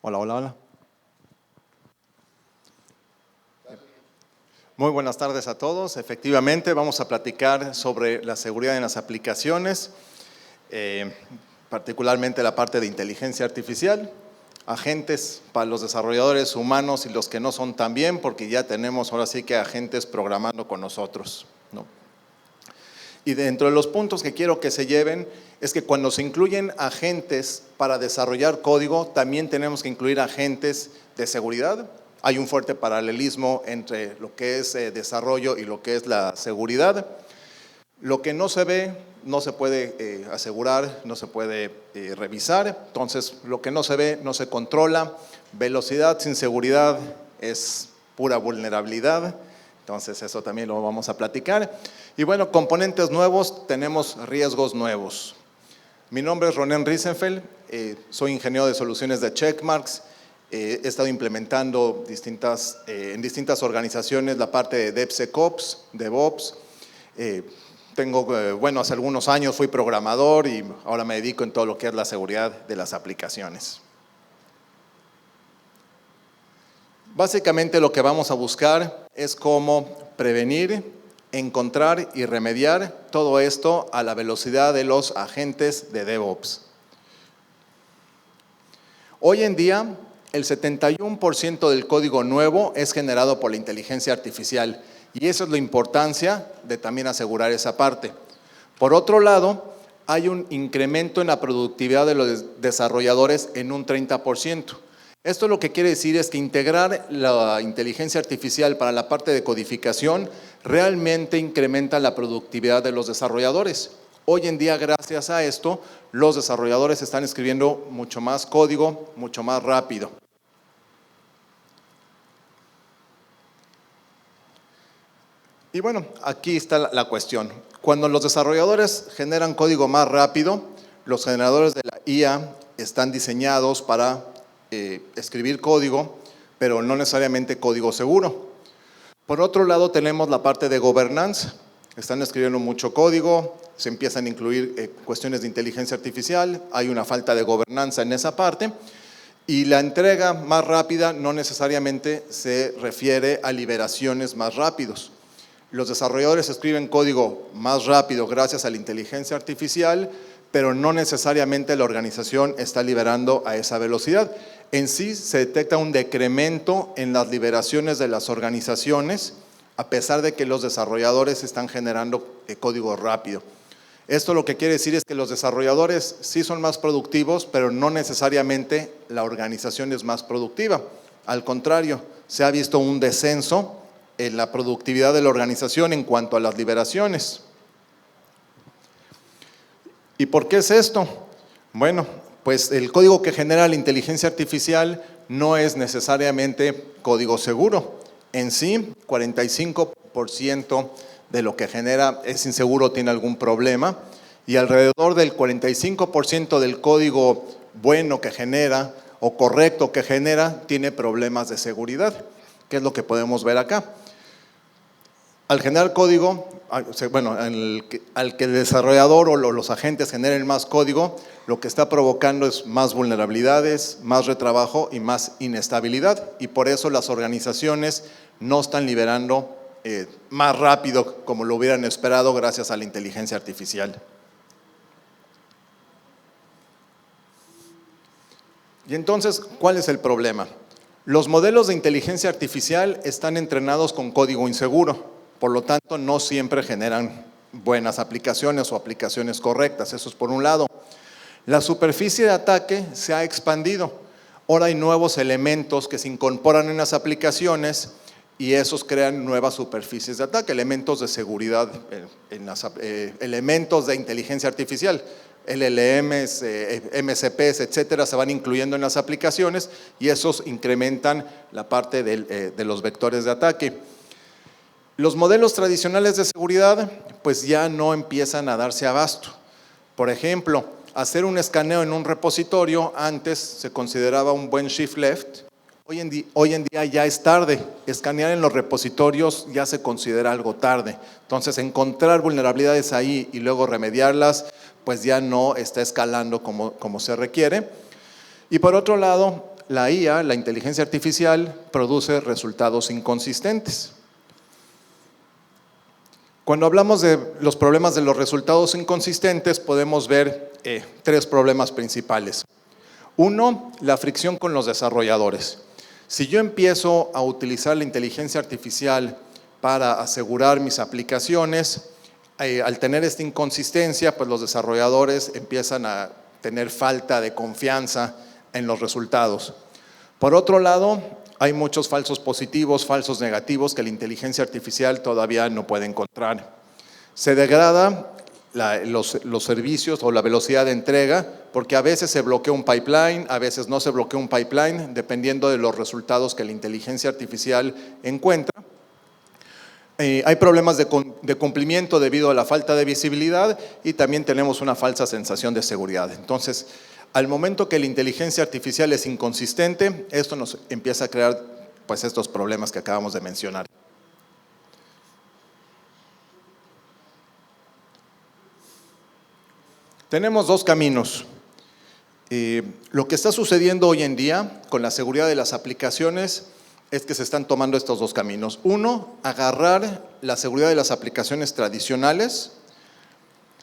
Hola, hola, hola. Muy buenas tardes a todos. Efectivamente, vamos a platicar sobre la seguridad en las aplicaciones, particularmente la parte de inteligencia artificial, agentes para los desarrolladores humanos y los que no son tan bien, porque ya tenemos ahora sí que agentes programando con nosotros, ¿no? Y dentro de los puntos que quiero que se lleven es que cuando se incluyen agentes para desarrollar código, también tenemos que incluir agentes de seguridad. Hay un fuerte paralelismo entre lo que es desarrollo y lo que es la seguridad. Lo que no se ve, no se puede asegurar, no se puede revisar. Entonces, lo que no se ve, no se controla. Velocidad sin seguridad es pura vulnerabilidad. Entonces, eso también lo vamos a platicar. Y bueno, componentes nuevos, tenemos riesgos nuevos. Mi nombre es Ronen Riesenfeld, soy ingeniero de soluciones de Checkmarx. He estado implementando en distintas organizaciones la parte de DevSecOps, DevOps. Hace algunos años fui programador y ahora me dedico en todo lo que es la seguridad de las aplicaciones. Básicamente lo que vamos a buscar es cómo prevenir, encontrar y remediar todo esto a la velocidad de los agentes de DevOps. Hoy en día, el 71% del código nuevo es generado por la inteligencia artificial y esa es la importancia de también asegurar esa parte. Por otro lado, hay un incremento en la productividad de los desarrolladores en un 30%. Esto lo que quiere decir es que integrar la inteligencia artificial para la parte de codificación realmente incrementa la productividad de los desarrolladores. Hoy en día, gracias a esto, los desarrolladores están escribiendo mucho más código, mucho más rápido. Y bueno, aquí está la cuestión. Cuando los desarrolladores generan código más rápido, los generadores de la IA están diseñados para escribir código, pero no necesariamente código seguro. Por otro lado, tenemos la parte de governance. Están escribiendo mucho código, se empiezan a incluir cuestiones de inteligencia artificial, hay una falta de gobernanza en esa parte. Y la entrega más rápida no necesariamente se refiere a liberaciones más rápidos. Los desarrolladores escriben código más rápido gracias a la inteligencia artificial, pero no necesariamente la organización está liberando a esa velocidad. En sí se detecta un decremento en las liberaciones de las organizaciones, a pesar de que los desarrolladores están generando código rápido. Esto lo que quiere decir es que los desarrolladores sí son más productivos, pero no necesariamente la organización es más productiva. Al contrario, se ha visto un descenso en la productividad de la organización en cuanto a las liberaciones. ¿Y por qué es esto? Bueno, pues el código que genera la inteligencia artificial no es necesariamente código seguro. En sí, 45% de lo que genera es inseguro, tiene algún problema, y alrededor del 45% del código bueno que genera o correcto que genera tiene problemas de seguridad, que es lo que podemos ver acá. Al generar código, bueno, al que el desarrollador o los agentes generen más código, lo que está provocando es más vulnerabilidades, más retrabajo y más inestabilidad, y por eso las organizaciones no están liberando más rápido como lo hubieran esperado gracias a la inteligencia artificial. Y entonces, ¿cuál es el problema? Los modelos de inteligencia artificial están entrenados con código inseguro. Por lo tanto, no siempre generan buenas aplicaciones o aplicaciones correctas. Eso es por un lado. La superficie de ataque se ha expandido. Ahora hay nuevos elementos que se incorporan en las aplicaciones y esos crean nuevas superficies de ataque, elementos de seguridad, elementos de inteligencia artificial. LLMs, MCPs, etcétera, se van incluyendo en las aplicaciones y esos incrementan la parte de los vectores de ataque. Los modelos tradicionales de seguridad pues ya no empiezan a darse abasto. Por ejemplo, hacer un escaneo en un repositorio antes se consideraba un buen shift left. Hoy en día ya es tarde. Escanear en los repositorios ya se considera algo tarde. Entonces, encontrar vulnerabilidades ahí y luego remediarlas pues ya no está escalando como se requiere. Y por otro lado, la IA, la inteligencia artificial, produce resultados inconsistentes. Cuando hablamos de los problemas de los resultados inconsistentes, podemos ver tres problemas principales. Uno, la fricción con los desarrolladores. Si yo empiezo a utilizar la inteligencia artificial para asegurar mis aplicaciones, al tener esta inconsistencia, pues los desarrolladores empiezan a tener falta de confianza en los resultados. Por otro lado, hay muchos falsos positivos, falsos negativos que la inteligencia artificial todavía no puede encontrar. Se degrada los servicios o la velocidad de entrega porque a veces se bloquea un pipeline, a veces no se bloquea un pipeline, dependiendo de los resultados que la inteligencia artificial encuentra. Hay problemas de cumplimiento debido a la falta de visibilidad y también tenemos una falsa sensación de seguridad. Entonces, al momento que la inteligencia artificial es inconsistente, esto nos empieza a crear pues, estos problemas que acabamos de mencionar. Tenemos dos caminos. Lo que está sucediendo hoy en día con la seguridad de las aplicaciones es que se están tomando estos dos caminos. Uno, agarrar la seguridad de las aplicaciones tradicionales.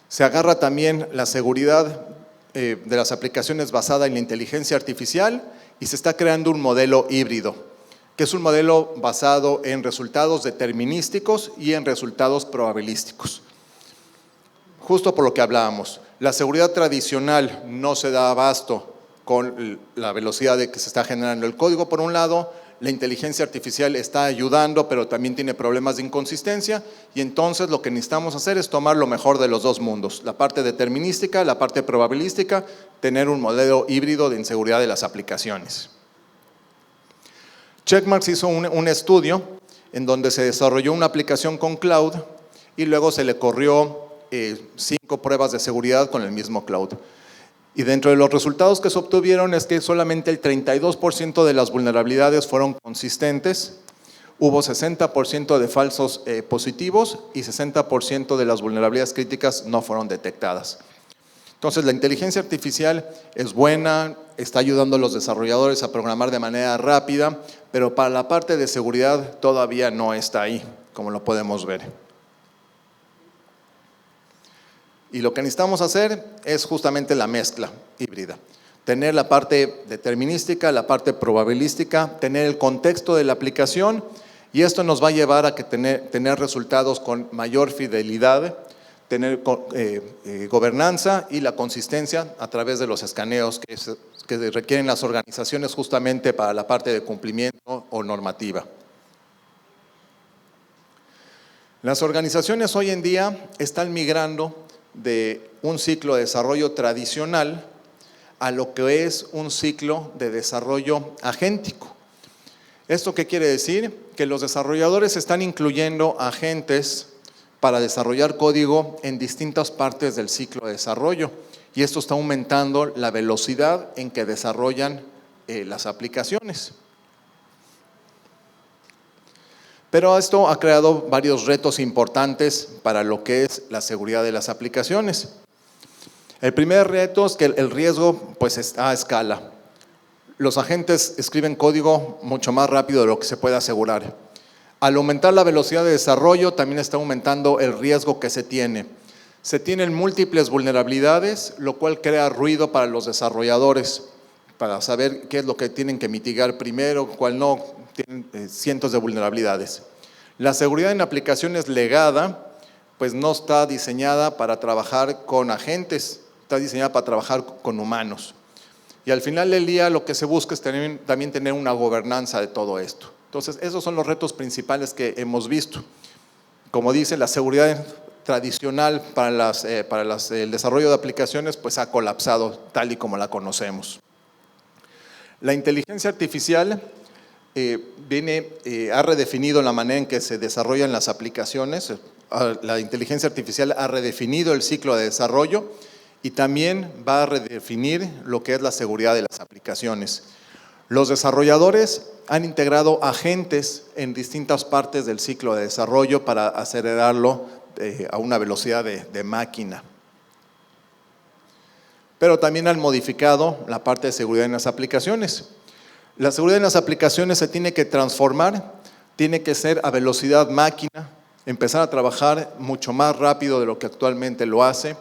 Se agarra también la seguridad de las aplicaciones basada en la inteligencia artificial y se está creando un modelo híbrido, que es un modelo basado en resultados determinísticos y en resultados probabilísticos. Justo por lo que hablábamos, la seguridad tradicional no se da abasto con la velocidad de que se está generando el código por un lado, la inteligencia artificial está ayudando, pero también tiene problemas de inconsistencia y entonces lo que necesitamos hacer es tomar lo mejor de los dos mundos, la parte determinística, la parte probabilística, tener un modelo híbrido de inseguridad de las aplicaciones. Checkmarx hizo un estudio en donde se desarrolló una aplicación con cloud y luego se le corrió 5 pruebas de seguridad con el mismo cloud. Y dentro de los resultados que se obtuvieron es que solamente el 32% de las vulnerabilidades fueron consistentes, hubo 60% de falsos positivos y 60% de las vulnerabilidades críticas no fueron detectadas. Entonces la inteligencia artificial es buena, está ayudando a los desarrolladores a programar de manera rápida, pero para la parte de seguridad todavía no está ahí, como lo podemos ver. Y lo que necesitamos hacer es justamente la mezcla híbrida. Tener la parte determinística, la parte probabilística, tener el contexto de la aplicación y esto nos va a llevar a que tener resultados con mayor fidelidad, tener gobernanza y la consistencia a través de los escaneos que requieren las organizaciones justamente para la parte de cumplimiento o normativa. Las organizaciones hoy en día están migrando de un ciclo de desarrollo tradicional a lo que es un ciclo de desarrollo agéntico. ¿Esto qué quiere decir? Que los desarrolladores están incluyendo agentes para desarrollar código en distintas partes del ciclo de desarrollo y esto está aumentando la velocidad en que desarrollan las aplicaciones. Pero esto ha creado varios retos importantes para lo que es la seguridad de las aplicaciones. El primer reto es que el riesgo pues, está a escala. Los agentes escriben código mucho más rápido de lo que se puede asegurar. Al aumentar la velocidad de desarrollo, también está aumentando el riesgo que se tiene. Se tienen múltiples vulnerabilidades, lo cual crea ruido para los desarrolladores, para saber qué es lo que tienen que mitigar primero, cuál no. Tienen cientos de vulnerabilidades. La seguridad en aplicaciones legada, pues no está diseñada para trabajar con agentes, está diseñada para trabajar con humanos. Y al final del día lo que se busca es también tener una gobernanza de todo esto. Entonces, esos son los retos principales que hemos visto. Como dice, la seguridad tradicional para el desarrollo de aplicaciones pues ha colapsado tal y como la conocemos. La inteligencia artificial ha redefinido la manera en que se desarrollan las aplicaciones. La inteligencia artificial ha redefinido el ciclo de desarrollo y también va a redefinir lo que es la seguridad de las aplicaciones. Los desarrolladores han integrado agentes en distintas partes del ciclo de desarrollo para acelerarlo a una velocidad de máquina. Pero también han modificado la parte de seguridad en las aplicaciones. La seguridad en las aplicaciones se tiene que transformar, tiene que ser a velocidad máquina, empezar a trabajar mucho más rápido de lo que actualmente lo hace.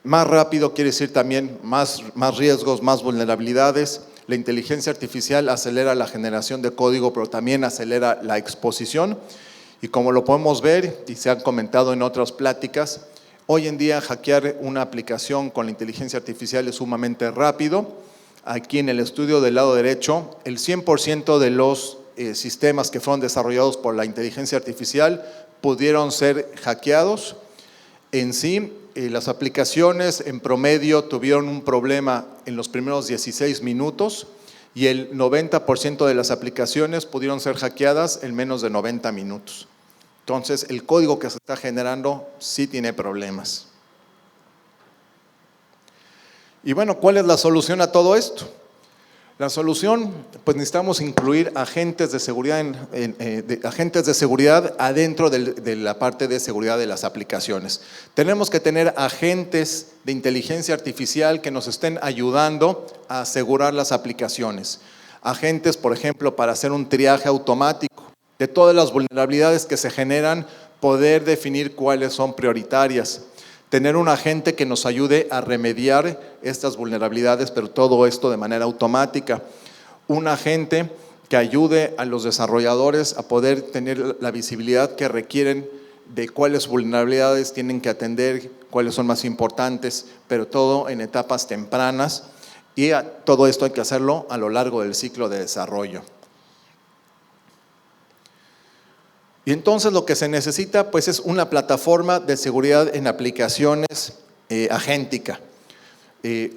Más rápido quiere decir también más riesgos, más vulnerabilidades. La inteligencia artificial acelera la generación de código, pero también acelera la exposición. Y como lo podemos ver, y se han comentado en otras pláticas, hoy en día hackear una aplicación con la inteligencia artificial es sumamente rápido. Aquí en el estudio del lado derecho, el 100% de los sistemas que fueron desarrollados por la inteligencia artificial pudieron ser hackeados. En sí, las aplicaciones en promedio tuvieron un problema en los primeros 16 minutos y el 90% de las aplicaciones pudieron ser hackeadas en menos de 90 minutos. Entonces, el código que se está generando sí tiene problemas. Y bueno, ¿cuál es la solución a todo esto? La solución, pues necesitamos incluir agentes de seguridad, agentes de seguridad adentro de la parte de seguridad de las aplicaciones. Tenemos que tener agentes de inteligencia artificial que nos estén ayudando a asegurar las aplicaciones. Agentes, por ejemplo, para hacer un triaje automático de todas las vulnerabilidades que se generan, poder definir cuáles son prioritarias. Tener un agente que nos ayude a remediar estas vulnerabilidades, pero todo esto de manera automática. Un agente que ayude a los desarrolladores a poder tener la visibilidad que requieren de cuáles vulnerabilidades tienen que atender, cuáles son más importantes, pero todo en etapas tempranas. Y todo esto hay que hacerlo a lo largo del ciclo de desarrollo. Y entonces lo que se necesita pues es una plataforma de seguridad en aplicaciones agéntica.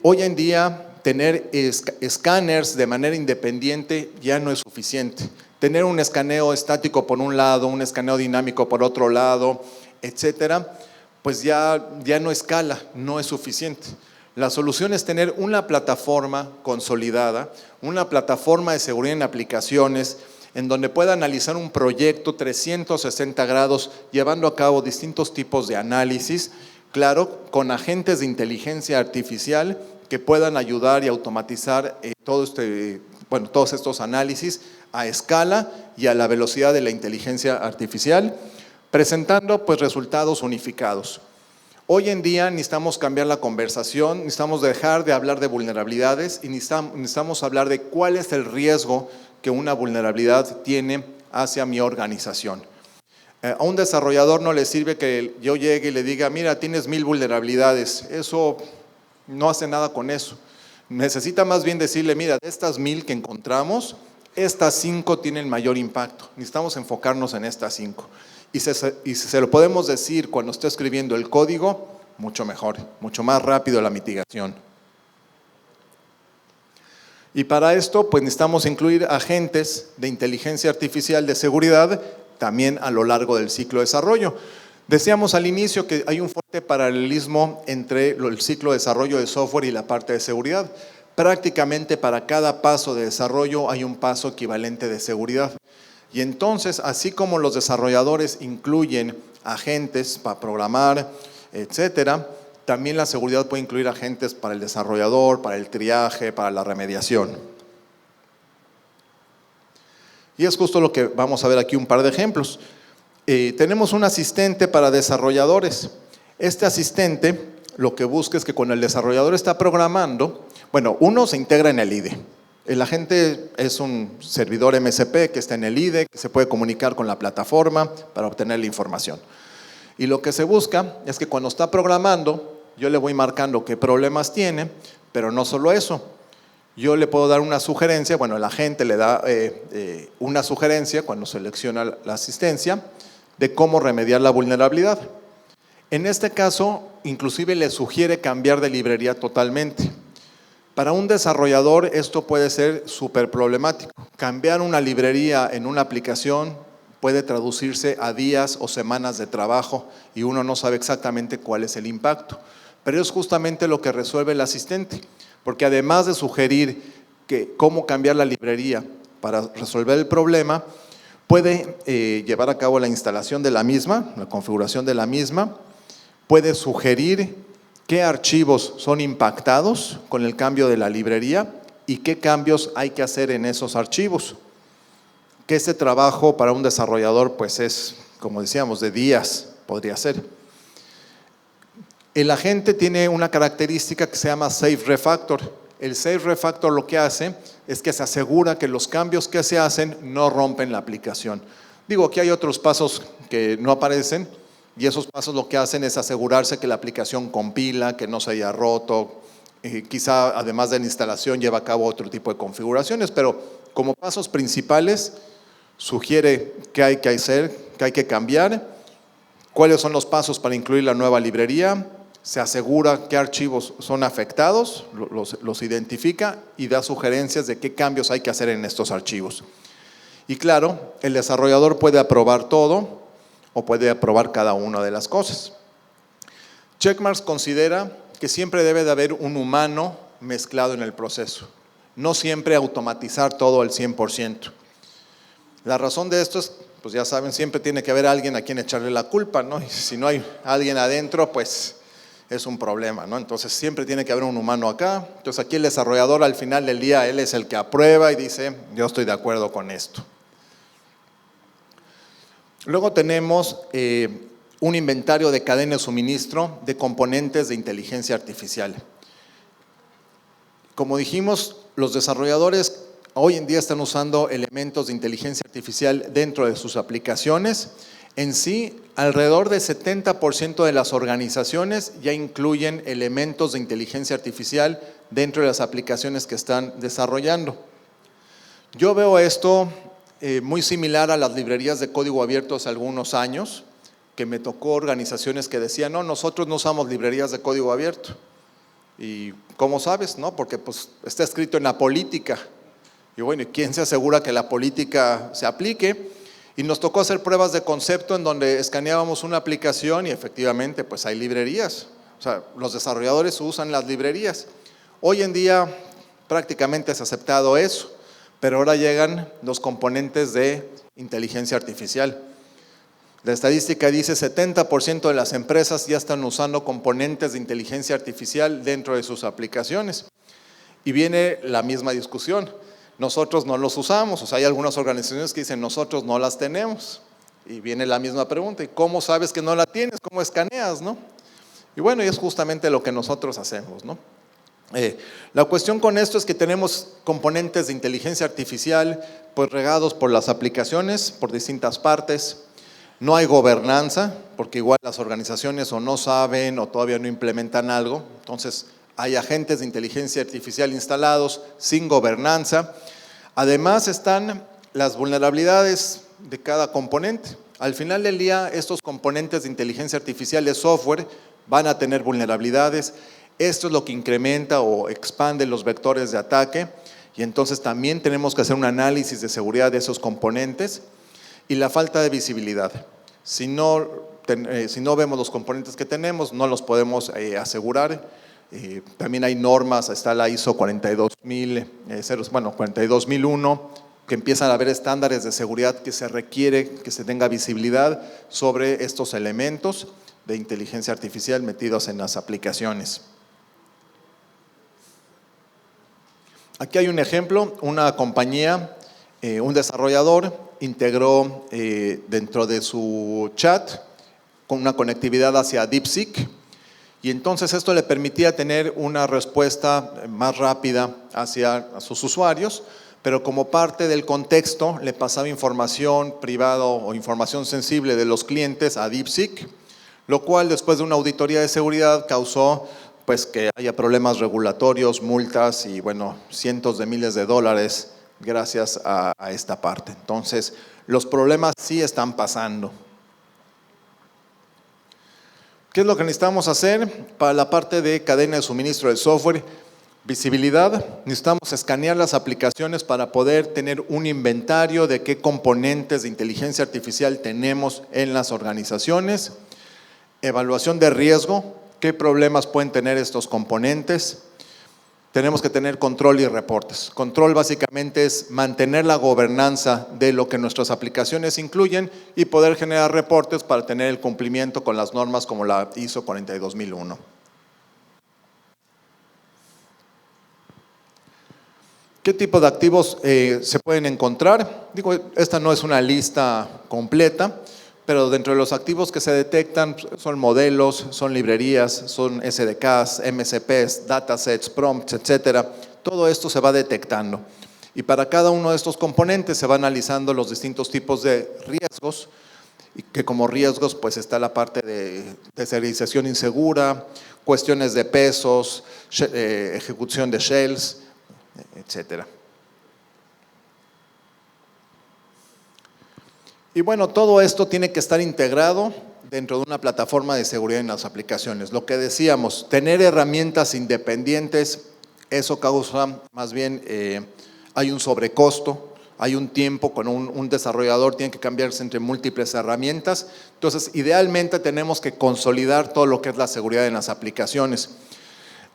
Hoy en día tener escáneres de manera independiente ya no es suficiente. Tener un escaneo estático por un lado, un escaneo dinámico por otro lado, etcétera, pues ya no escala, no es suficiente. La solución es tener una plataforma consolidada, una plataforma de seguridad en aplicaciones en donde pueda analizar un proyecto 360 grados, llevando a cabo distintos tipos de análisis, claro, con agentes de inteligencia artificial que puedan ayudar y automatizar todos estos análisis a escala y a la velocidad de la inteligencia artificial, presentando pues resultados unificados. Hoy en día necesitamos cambiar la conversación, necesitamos dejar de hablar de vulnerabilidades y necesitamos hablar de cuál es el riesgo que una vulnerabilidad tiene hacia mi organización. A un desarrollador no le sirve que yo llegue y le diga, mira, tienes 1000 vulnerabilidades, eso no hace nada con eso. Necesita más bien decirle, mira, de estas 1000 que encontramos, estas 5 tienen mayor impacto, necesitamos enfocarnos en estas 5. Y si se lo podemos decir cuando esté escribiendo el código, mucho mejor, mucho más rápido la mitigación. Y para esto, pues necesitamos incluir agentes de inteligencia artificial de seguridad también a lo largo del ciclo de desarrollo. Decíamos al inicio que hay un fuerte paralelismo entre el ciclo de desarrollo de software y la parte de seguridad. Prácticamente para cada paso de desarrollo hay un paso equivalente de seguridad. Y entonces, así como los desarrolladores incluyen agentes para programar, etcétera, también la seguridad puede incluir agentes para el desarrollador, para el triaje, para la remediación. Y es justo lo que vamos a ver aquí un par de ejemplos. Tenemos un asistente para desarrolladores. Este asistente lo que busca es que cuando el desarrollador está programando, bueno, uno se integra en el IDE. El agente es un servidor MSP que está en el IDE, que se puede comunicar con la plataforma para obtener la información. Y lo que se busca es que cuando está programando, yo le voy marcando qué problemas tiene, pero no solo eso. Yo le puedo dar una sugerencia, bueno, el agente le da una sugerencia cuando selecciona la asistencia de cómo remediar la vulnerabilidad. En este caso, inclusive le sugiere cambiar de librería totalmente. Para un desarrollador esto puede ser súper problemático. Cambiar una librería en una aplicación puede traducirse a días o semanas de trabajo y uno no sabe exactamente cuál es el impacto. Pero es justamente lo que resuelve el asistente, porque además de sugerir cómo cambiar la librería para resolver el problema, puede llevar a cabo la instalación de la misma, la configuración de la misma, puede sugerir qué archivos son impactados con el cambio de la librería y qué cambios hay que hacer en esos archivos. Que este trabajo para un desarrollador pues es, como decíamos, de días podría ser. El agente tiene una característica que se llama Safe Refactor. El Safe Refactor lo que hace es que se asegura que los cambios que se hacen no rompen la aplicación. Digo, aquí hay otros pasos que no aparecen y esos pasos lo que hacen es asegurarse que la aplicación compila, que no se haya roto, quizá además de la instalación lleva a cabo otro tipo de configuraciones, pero como pasos principales sugiere qué hay que hacer, qué hay que cambiar, cuáles son los pasos para incluir la nueva librería, se asegura qué archivos son afectados, los identifica y da sugerencias de qué cambios hay que hacer en estos archivos. Y claro, el desarrollador puede aprobar todo o puede aprobar cada una de las cosas. Checkmarx considera que siempre debe de haber un humano mezclado en el proceso, no siempre automatizar todo al 100%. La razón de esto es, pues ya saben, siempre tiene que haber alguien a quien echarle la culpa, ¿no? Y si no hay alguien adentro, pues es un problema, ¿no? Entonces siempre tiene que haber un humano acá. Entonces aquí el desarrollador al final del día, él es el que aprueba y dice, yo estoy de acuerdo con esto. Luego tenemos un inventario de cadena de suministro de componentes de inteligencia artificial. Como dijimos, los desarrolladores hoy en día están usando elementos de inteligencia artificial dentro de sus aplicaciones. En sí, alrededor del 70% de las organizaciones ya incluyen elementos de inteligencia artificial dentro de las aplicaciones que están desarrollando. Yo veo esto muy similar a las librerías de código abierto hace algunos años, que me tocó organizaciones que decían, no, nosotros no usamos librerías de código abierto. ¿Y cómo sabes? No, porque pues, está escrito en la política. Y bueno, ¿quién se asegura que la política se aplique? Y nos tocó hacer pruebas de concepto en donde escaneábamos una aplicación y efectivamente pues hay librerías. O sea, los desarrolladores usan las librerías. Hoy en día prácticamente es aceptado eso, pero ahora llegan los componentes de inteligencia artificial. La estadística dice 70% de las empresas ya están usando componentes de inteligencia artificial dentro de sus aplicaciones. Y viene la misma discusión. Nosotros no los usamos, o sea, hay algunas organizaciones que dicen nosotros no las tenemos. Y viene la misma pregunta, ¿y cómo sabes que no la tienes? ¿Cómo escaneas, no? Y bueno, y es justamente lo que nosotros hacemos, ¿no? La cuestión con esto es que tenemos componentes de inteligencia artificial pues regados por las aplicaciones, por distintas partes. No hay gobernanza, porque igual las organizaciones o no saben o todavía no implementan algo. Entonces, hay agentes de inteligencia artificial instalados sin gobernanza. Además están las vulnerabilidades de cada componente. Al final del día, estos componentes de inteligencia artificial de software van a tener vulnerabilidades. Esto es lo que incrementa o expande los vectores de ataque y entonces también tenemos que hacer un análisis de seguridad de esos componentes y la falta de visibilidad. Si no vemos los componentes que tenemos, no los podemos asegurar. También hay normas, está la ISO 42001, que empiezan a haber estándares de seguridad que se requiere que se tenga visibilidad sobre estos elementos de inteligencia artificial metidos en las aplicaciones. Aquí hay un ejemplo, una compañía, un desarrollador integró dentro de su chat con una conectividad hacia DeepSeek y entonces esto le permitía tener una respuesta más rápida hacia sus usuarios, pero como parte del contexto le pasaba información privada o información sensible de los clientes a DeepSeek, lo cual después de una auditoría de seguridad causó pues que haya problemas regulatorios, multas y bueno, cientos de miles de dólares gracias a esta parte. Entonces, los problemas sí están pasando. ¿Qué es lo que necesitamos hacer para la parte de cadena de suministro de software? Visibilidad. Necesitamos escanear las aplicaciones para poder tener un inventario de qué componentes de inteligencia artificial tenemos en las organizaciones. Evaluación de riesgo. ¿Qué problemas pueden tener estos componentes? Tenemos que tener control y reportes. Control básicamente es mantener la gobernanza de lo que nuestras aplicaciones incluyen y poder generar reportes para tener el cumplimiento con las normas como la ISO 42001. ¿Qué tipo de activos se pueden encontrar? Digo, esta no es una lista completa, pero dentro de los activos que se detectan son modelos, son librerías, son SDKs, MCPs, datasets, prompts, etcétera. Todo esto se va detectando. Y para cada uno de estos componentes se va analizando los distintos tipos de riesgos, y que como riesgos pues está la parte de serialización insegura, cuestiones de pesos, ejecución de shells, etcétera. Y bueno, todo esto tiene que estar integrado dentro de una plataforma de seguridad en las aplicaciones. Lo que decíamos, tener herramientas independientes, eso causa más bien, hay un sobrecosto, hay un tiempo con un desarrollador, tiene que cambiarse entre múltiples herramientas. Entonces, idealmente tenemos que consolidar todo lo que es la seguridad en las aplicaciones.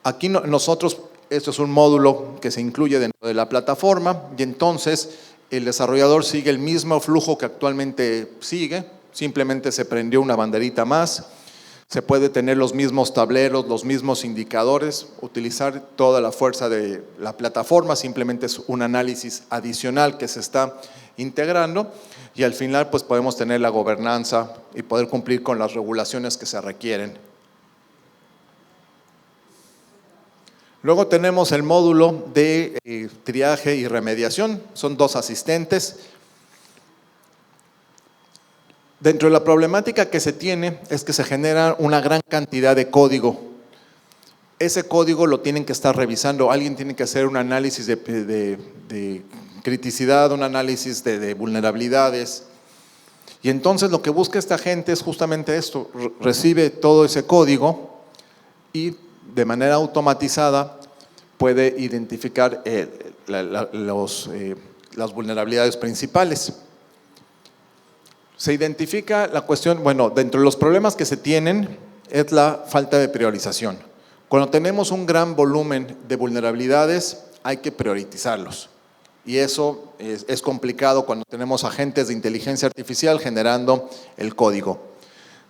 Aquí nosotros, esto es un módulo que se incluye dentro de la plataforma y entonces el desarrollador sigue el mismo flujo que actualmente sigue, simplemente se prendió una banderita más, se puede tener los mismos tableros, los mismos indicadores, utilizar toda la fuerza de la plataforma, simplemente es un análisis adicional que se está integrando y al final pues podemos tener la gobernanza y poder cumplir con las regulaciones que se requieren. Luego tenemos el módulo de triaje y remediación, son 2 asistentes. Dentro de la problemática que se tiene es que se genera una gran cantidad de código. Ese código lo tienen que estar revisando, alguien tiene que hacer un análisis de criticidad, un análisis de vulnerabilidades. Y entonces lo que busca esta gente es justamente esto, recibe todo ese código y de manera automatizada puede identificar las vulnerabilidades principales. Se identifica la cuestión, bueno, dentro de los problemas que se tienen es la falta de priorización. Cuando tenemos un gran volumen de vulnerabilidades hay que priorizarlos y eso es complicado cuando tenemos agentes de inteligencia artificial generando el código.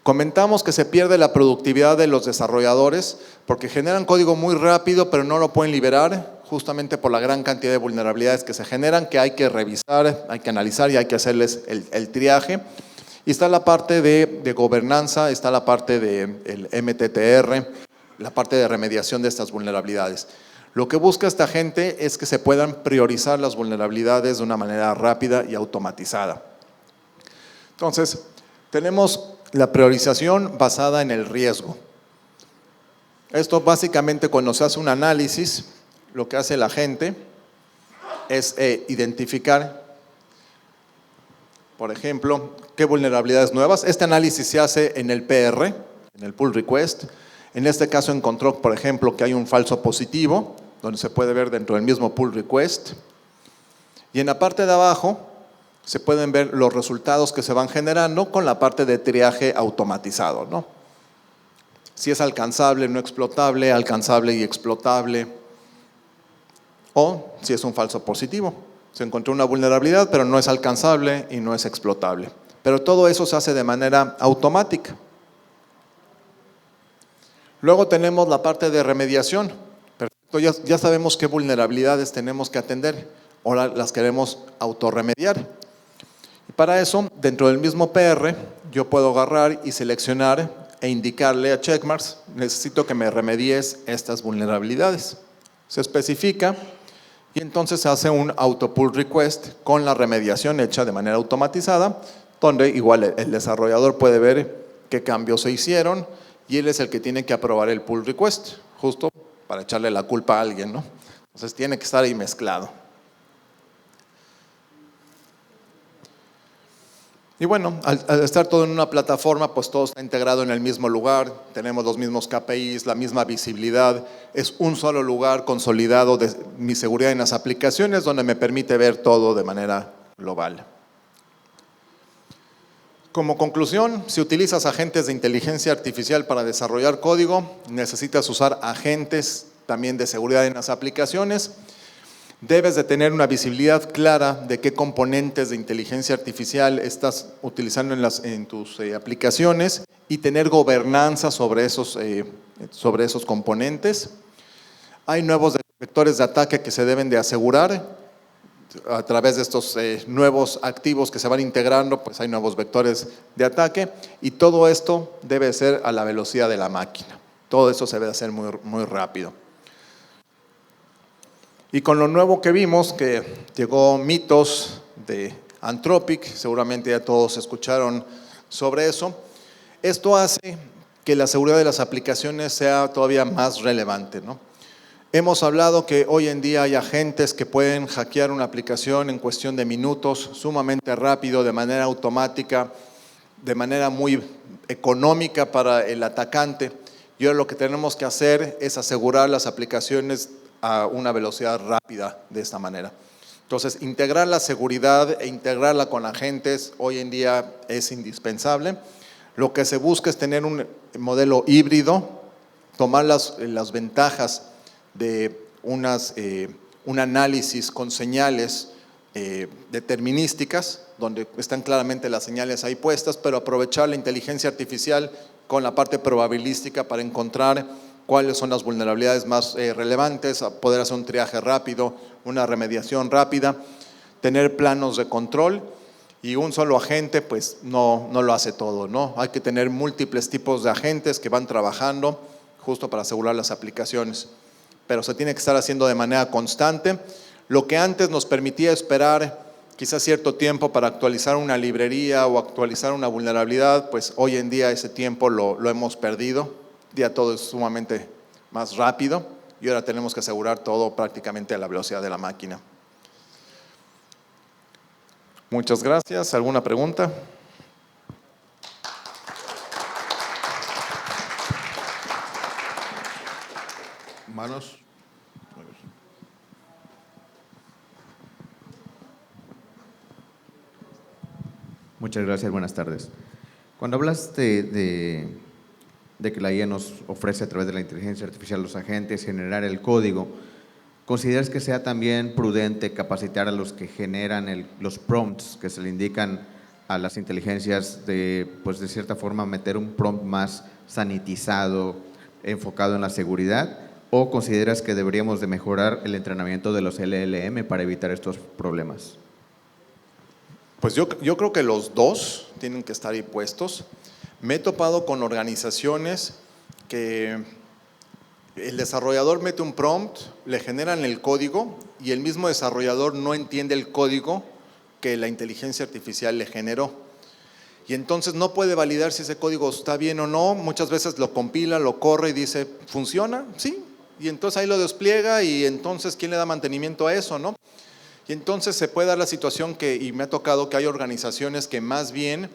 Comentamos que se pierde la productividad de los desarrolladores porque generan código muy rápido pero no lo pueden liberar justamente por la gran cantidad de vulnerabilidades que se generan, que hay que revisar, hay que analizar y hay que hacerles el triaje. Y está la parte de gobernanza, está la parte del MTTR, la parte de remediación de estas vulnerabilidades. Lo que busca esta gente es que se puedan priorizar las vulnerabilidades de una manera rápida y automatizada. Entonces, tenemos la priorización basada en el riesgo. Esto básicamente cuando se hace un análisis, lo que hace la gente es identificar, por ejemplo, qué vulnerabilidades nuevas. Este análisis se hace en el PR, en el pull request. En este caso encontró, por ejemplo, que hay un falso positivo, donde se puede ver dentro del mismo pull request. Y en la parte de abajo se pueden ver los resultados que se van generando con la parte de triaje automatizado, ¿no? Si es alcanzable, no explotable, alcanzable y explotable, o si es un falso positivo. Se encontró una vulnerabilidad, pero no es alcanzable y no es explotable. Pero todo eso se hace de manera automática. Luego tenemos la parte de remediación. Perfecto, ya sabemos qué vulnerabilidades tenemos que atender. Ahora las queremos autorremediar. Y para eso, dentro del mismo PR, yo puedo agarrar y seleccionar e indicarle a Checkmarx, necesito que me remedies estas vulnerabilidades. Se especifica y entonces se hace un auto pull request con la remediación hecha de manera automatizada, donde igual el desarrollador puede ver qué cambios se hicieron y él es el que tiene que aprobar el pull request, justo para echarle la culpa a alguien, ¿no? Entonces tiene que estar ahí mezclado. Y bueno, al estar todo en una plataforma, pues todo está integrado en el mismo lugar, tenemos los mismos KPIs, la misma visibilidad, es un solo lugar consolidado de mi seguridad en las aplicaciones donde me permite ver todo de manera global. Como conclusión, si utilizas agentes de inteligencia artificial para desarrollar código, necesitas usar agentes también de seguridad en las aplicaciones. Debes de tener una visibilidad clara de qué componentes de inteligencia artificial estás utilizando en tus aplicaciones y tener gobernanza sobre esos componentes. Hay nuevos vectores de ataque que se deben de asegurar. A través de estos nuevos activos que se van integrando, pues hay nuevos vectores de ataque y todo esto debe ser a la velocidad de la máquina. Todo eso se debe hacer muy, muy rápido. Y con lo nuevo que vimos, que llegó Mythos de Anthropic, seguramente ya todos escucharon sobre eso, esto hace que la seguridad de las aplicaciones sea todavía más relevante, ¿no? Hemos hablado que hoy en día hay agentes que pueden hackear una aplicación en cuestión de minutos, sumamente rápido, de manera automática, de manera muy económica para el atacante. Y ahora lo que tenemos que hacer es asegurar las aplicaciones a una velocidad rápida de esta manera. Entonces, integrar la seguridad e integrarla con agentes hoy en día es indispensable. Lo que se busca es tener un modelo híbrido, tomar las ventajas de un análisis con señales determinísticas, donde están claramente las señales ahí puestas, pero aprovechar la inteligencia artificial con la parte probabilística para encontrar cuáles son las vulnerabilidades más relevantes, poder hacer un triaje rápido, una remediación rápida, tener planos de control. Y un solo agente pues no lo hace todo, ¿no? Hay que tener múltiples tipos de agentes que van trabajando justo para asegurar las aplicaciones. Pero se tiene que estar haciendo de manera constante. Lo que antes nos permitía esperar quizás cierto tiempo para actualizar una librería o actualizar una vulnerabilidad, pues hoy en día ese tiempo lo hemos perdido. Ya todo es sumamente más rápido y ahora tenemos que asegurar todo prácticamente a la velocidad de la máquina. Muchas gracias. ¿Alguna pregunta? Manos. Muchas gracias, buenas tardes. Cuando hablas de que la IA nos ofrece a través de la inteligencia artificial los agentes generar el código, ¿consideras que sea también prudente capacitar a los que generan los prompts que se le indican a las inteligencias pues de cierta forma meter un prompt más sanitizado, enfocado en la seguridad? ¿O consideras que deberíamos de mejorar el entrenamiento de los LLM para evitar estos problemas? Pues yo creo que los dos tienen que estar ahí puestos. Me he topado con organizaciones que el desarrollador mete un prompt, le generan el código y el mismo desarrollador no entiende el código que la inteligencia artificial le generó. Y entonces no puede validar si ese código está bien o no. Muchas veces lo compila, lo corre y dice, ¿funciona? Sí. Y entonces ahí lo despliega y entonces ¿quién le da mantenimiento a eso, no? Y entonces se puede dar la situación y me ha tocado que hay organizaciones que más bien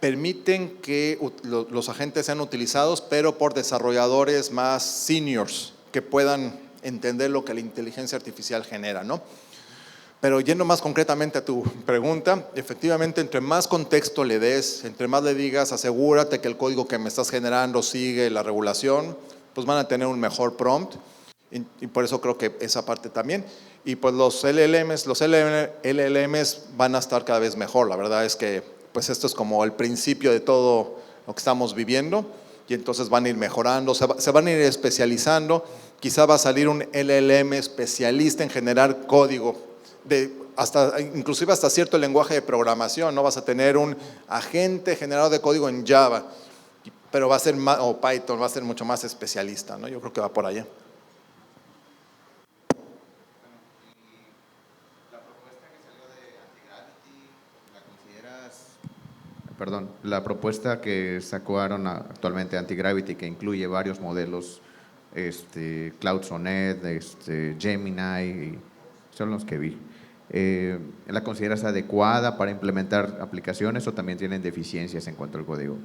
permiten que los agentes sean utilizados, pero por desarrolladores más seniors que puedan entender lo que la inteligencia artificial genera, ¿no? Pero yendo más concretamente a tu pregunta, efectivamente, entre más contexto le des, entre más le digas, asegúrate que el código que me estás generando sigue la regulación, pues van a tener un mejor prompt. Y por eso creo que esa parte también. Y pues los LLMs van a estar cada vez mejor. La verdad es que pues esto es como el principio de todo lo que estamos viviendo y entonces van a ir mejorando, se van a ir especializando. Quizá va a salir un LLM especialista en generar código, inclusive hasta cierto lenguaje de programación, ¿no? Vas a tener un agente generador de código en Java, pero va a ser o Python, va a ser mucho más especialista, ¿no? Yo creo que va por allá. La propuesta que sacaron actualmente Antigravity, que incluye varios modelos, Cloud Sonnet, Gemini, son los que vi. ¿La consideras adecuada para implementar aplicaciones o también tienen deficiencias en cuanto al código?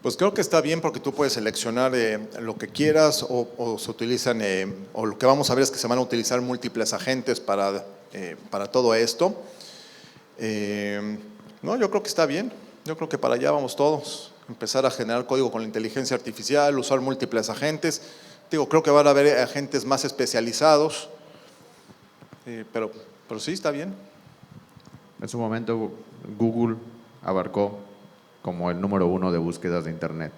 Pues creo que está bien porque tú puedes seleccionar lo que quieras o se utilizan, o lo que vamos a ver es que se van a utilizar múltiples agentes para todo esto. No, yo creo que está bien. Yo creo que para allá vamos todos. Empezar a generar código con la inteligencia artificial, usar múltiples agentes. Creo que van a haber agentes más especializados, pero sí está bien. En su momento Google abarcó como el número 1 de búsquedas de Internet.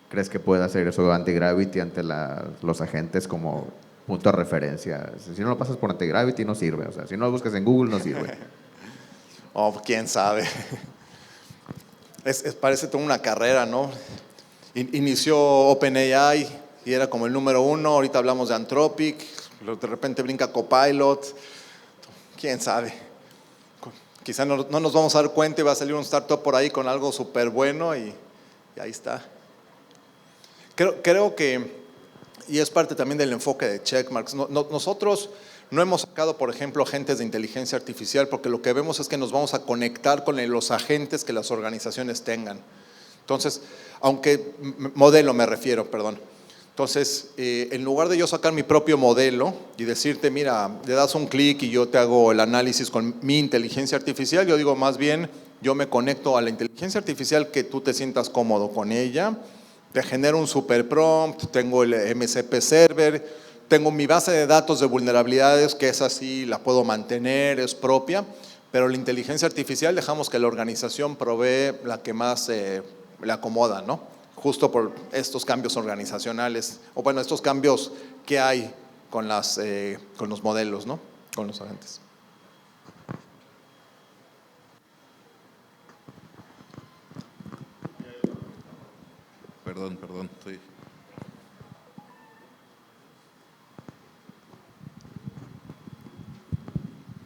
¿Crees que puede hacer eso Antigravity ante los agentes como punto de referencia. Si no lo pasas por Antigravity no sirve, o sea, si no lo buscas en Google no sirve. Oh, quién sabe. Parece toda una carrera, ¿no? Inició OpenAI y era como el número 1, ahorita hablamos de Anthropic, de repente brinca Copilot, quién sabe. Quizá no nos vamos a dar cuenta y va a salir un startup por ahí con algo súper bueno y ahí está. Creo que, y es parte también del enfoque de Checkmarx, nosotros no hemos sacado, por ejemplo, agentes de inteligencia artificial porque lo que vemos es que nos vamos a conectar con los agentes que las organizaciones tengan. Entonces, modelo me refiero, perdón. Entonces, en lugar de yo sacar mi propio modelo y decirte, mira, le das un clic y yo te hago el análisis con mi inteligencia artificial, yo digo más bien, yo me conecto a la inteligencia artificial que tú te sientas cómodo con ella, te genero un super prompt, tengo el MCP server, tengo mi base de datos de vulnerabilidades, que es así, la puedo mantener, es propia, pero la inteligencia artificial dejamos que la organización provee la que más le acomoda, ¿no? Justo por estos cambios organizacionales, o bueno, estos cambios que hay con los modelos, ¿no? Con los agentes. Perdón, estoy…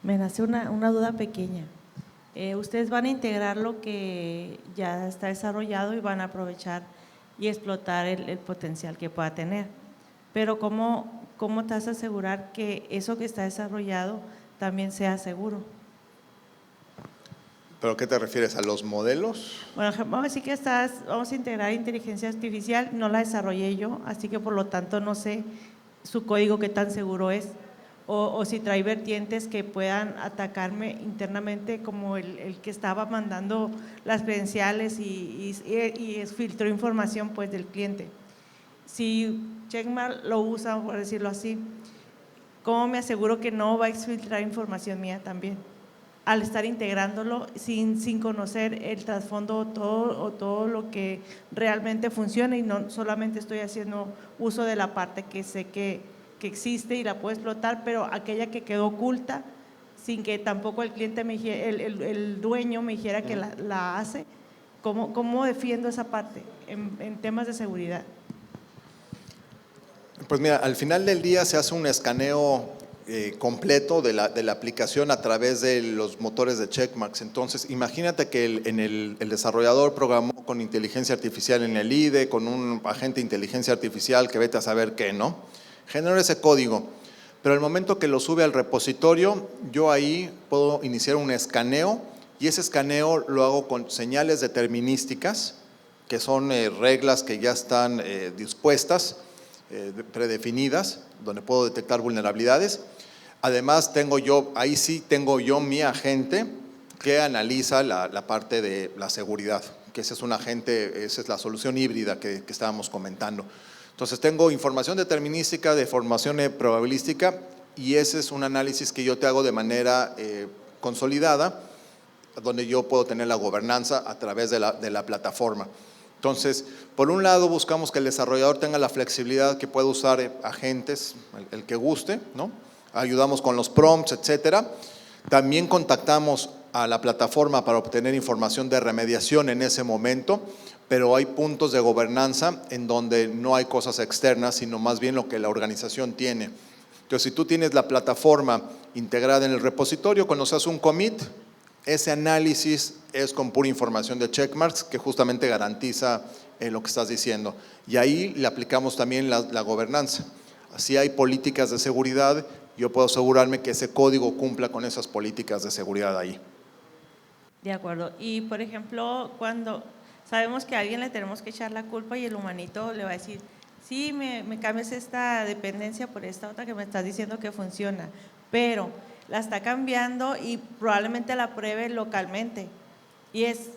Me nace una duda pequeña. Ustedes van a integrar lo que ya está desarrollado y van a aprovechar y explotar el potencial que pueda tener. Pero ¿cómo te vas a asegurar que eso que está desarrollado también sea seguro? ¿Pero qué te refieres? ¿A los modelos? Bueno, vamos a decir que vamos a integrar inteligencia artificial, no la desarrollé yo, así que por lo tanto no sé su código qué tan seguro es. O si trae vertientes que puedan atacarme internamente, como el que estaba mandando las credenciales y filtró información pues del cliente. Si Checkmarx lo usa, por decirlo así, ¿cómo me aseguro que no va a exfiltrar información mía también? Al estar integrándolo sin conocer el trasfondo todo lo que realmente funciona y no solamente estoy haciendo uso de la parte que sé que existe y la puedo explotar, pero aquella que quedó oculta sin que tampoco el cliente el dueño me dijera que la hace. ¿Cómo defiendo esa parte en temas de seguridad? Pues mira, al final del día se hace un escaneo completo de la aplicación a través de los motores de Checkmarx. Entonces, imagínate que el desarrollador programó con inteligencia artificial en el IDE, con un agente de inteligencia artificial que vete a saber qué, ¿no? Genero ese código, pero al momento que lo sube al repositorio, yo ahí puedo iniciar un escaneo y ese escaneo lo hago con señales determinísticas, que son reglas que ya están dispuestas, predefinidas, donde puedo detectar vulnerabilidades. Además, ahí sí tengo yo mi agente que analiza la parte de la seguridad, que ese es un agente, esa es la solución híbrida que estábamos comentando. Entonces tengo información determinística, de formación probabilística y ese es un análisis que yo te hago de manera consolidada, donde yo puedo tener la gobernanza a través de la plataforma. Entonces, por un lado buscamos que el desarrollador tenga la flexibilidad que pueda usar agentes, el que guste, ¿no? Ayudamos con los prompts, etcétera. También contactamos a la plataforma para obtener información de remediación en ese momento, pero hay puntos de gobernanza en donde no hay cosas externas, sino más bien lo que la organización tiene. Entonces, si tú tienes la plataforma integrada en el repositorio, cuando se hace un commit, ese análisis es con pura información de Checkmarx que justamente garantiza lo que estás diciendo. Y ahí le aplicamos también la gobernanza. Así hay políticas de seguridad, yo puedo asegurarme que ese código cumpla con esas políticas de seguridad ahí. De acuerdo. Y por ejemplo, cuando sabemos que a alguien le tenemos que echar la culpa y el humanito le va a decir, sí, me cambias esta dependencia por esta otra que me estás diciendo que funciona, pero la está cambiando y probablemente la pruebe localmente. Y es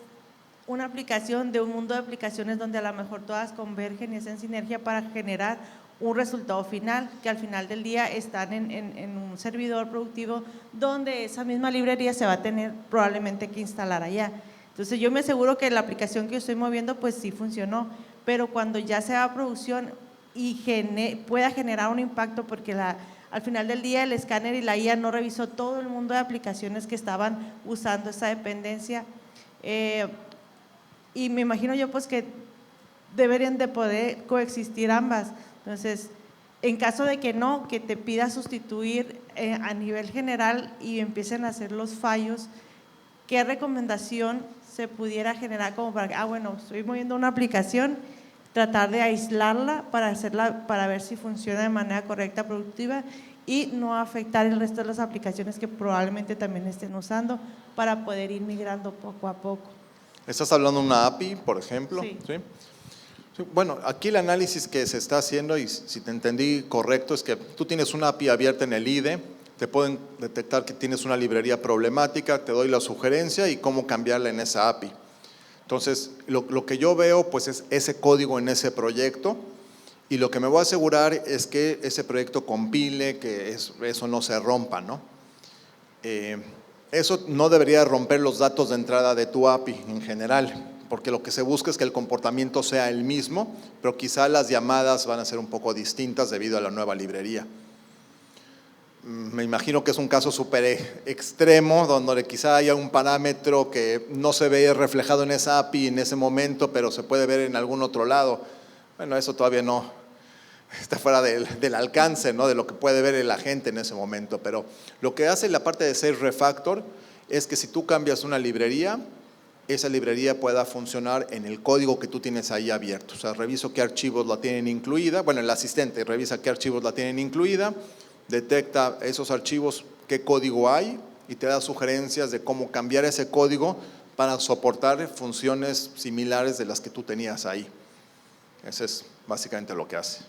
una aplicación de un mundo de aplicaciones donde a lo mejor todas convergen y hacen sinergia para generar un resultado final, que al final del día están en un servidor productivo donde esa misma librería se va a tener probablemente que instalar allá. Entonces yo me aseguro que la aplicación que yo estoy moviendo pues sí funcionó, pero cuando ya se va a producción y pueda generar un impacto, porque al final del día el escáner y la IA no revisó todo el mundo de aplicaciones que estaban usando esa dependencia. Y me imagino yo pues que deberían de poder coexistir ambas. Entonces, en caso de que no, que te pida sustituir a nivel general y empiecen a hacer los fallos, ¿qué recomendación se pudiera generar como para que, bueno, estoy moviendo una aplicación, tratar de aislarla para ver si funciona de manera correcta, productiva, y no afectar el resto de las aplicaciones que probablemente también estén usando, para poder ir migrando poco a poco? ¿Estás hablando de una API, por ejemplo? Sí. ¿Sí? Bueno, aquí el análisis que se está haciendo, y si te entendí correcto, es que tú tienes una API abierta en el IDE, te pueden detectar que tienes una librería problemática, te doy la sugerencia y cómo cambiarla en esa API. Entonces, lo que yo veo pues es ese código en ese proyecto, y lo que me voy a asegurar es que ese proyecto compile, que eso no se rompa, ¿no? Eso no debería romper los datos de entrada de tu API en general, porque lo que se busca es que el comportamiento sea el mismo, pero quizá las llamadas van a ser un poco distintas debido a la nueva librería. Me imagino que es un caso súper extremo, donde quizá haya un parámetro que no se ve reflejado en esa API en ese momento, pero se puede ver en algún otro lado. Bueno, eso todavía no está fuera del alcance, ¿no?, de lo que puede ver la gente en ese momento. Pero lo que hace la parte de Safe Refactor es que si tú cambias una librería, esa librería pueda funcionar en el código que tú tienes ahí abierto. O sea, reviso qué archivos la tienen incluida. Bueno, el asistente revisa qué archivos la tienen incluida, detecta esos archivos, qué código hay, y te da sugerencias de cómo cambiar ese código para soportar funciones similares de las que tú tenías ahí. Eso es básicamente lo que hace.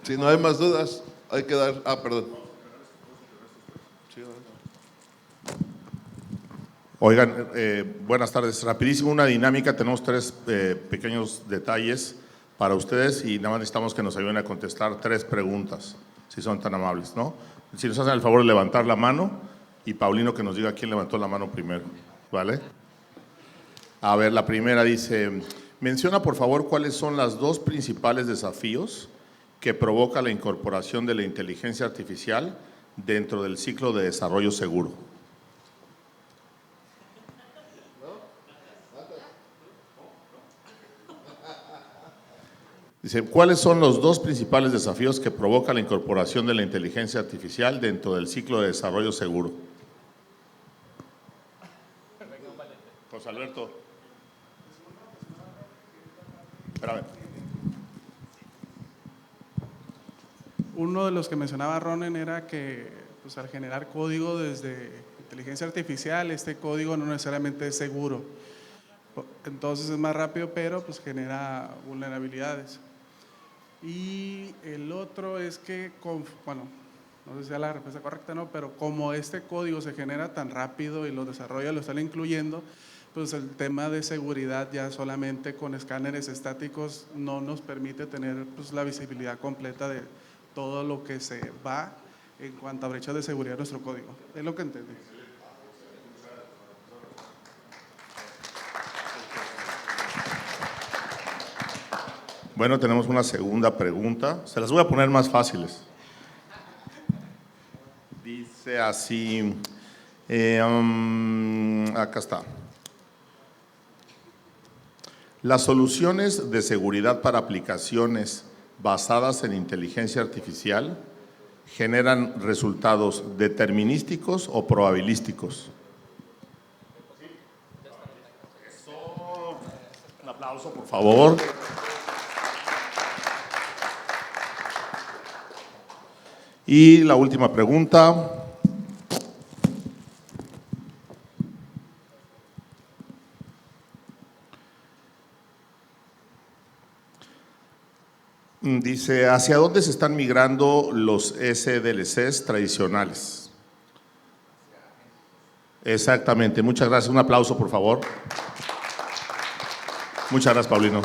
Si no hay más dudas, hay que dar… perdón. Sí, Oigan, buenas tardes. Rapidísimo, una dinámica. Tenemos 3 pequeños detalles para ustedes y nada más necesitamos que nos ayuden a contestar 3 preguntas, si son tan amables, ¿no? Si nos hacen el favor de levantar la mano, y Paulino que nos diga quién levantó la mano primero, ¿vale? A ver, la primera dice, menciona por favor cuáles son los 2 principales desafíos que provoca la incorporación de la inteligencia artificial dentro del ciclo de desarrollo seguro. Dice, ¿cuáles son los 2 principales desafíos que provoca la incorporación de la inteligencia artificial dentro del ciclo de desarrollo seguro? José Alberto. Espérame. Uno de los que mencionaba Ronen era que pues, al generar código desde inteligencia artificial, este código no necesariamente es seguro. Entonces es más rápido, pero pues genera vulnerabilidades. Y el otro es que, bueno, no sé si sea la respuesta correcta, ¿no? Pero como este código se genera tan rápido y los desarrolladores lo están incluyendo, pues el tema de seguridad ya solamente con escáneres estáticos no nos permite tener pues, la visibilidad completa de todo lo que se va en cuanto a brechas de seguridad de nuestro código. Es lo que entendí. Bueno, tenemos una segunda pregunta. Se las voy a poner más fáciles. Dice así, acá está. Las soluciones de seguridad para aplicaciones basadas en inteligencia artificial generan resultados determinísticos o probabilísticos. Eso. Un aplauso, por favor. Y la última pregunta. Dice, ¿hacia dónde se están migrando los SDLCs tradicionales? Exactamente, muchas gracias. Un aplauso, por favor. Muchas gracias, Paulino.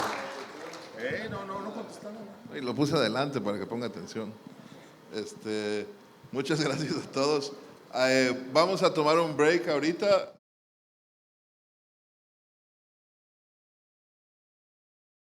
No contestaron. Y lo puse adelante para que ponga atención. Muchas gracias a todos. Vamos a tomar un break ahorita.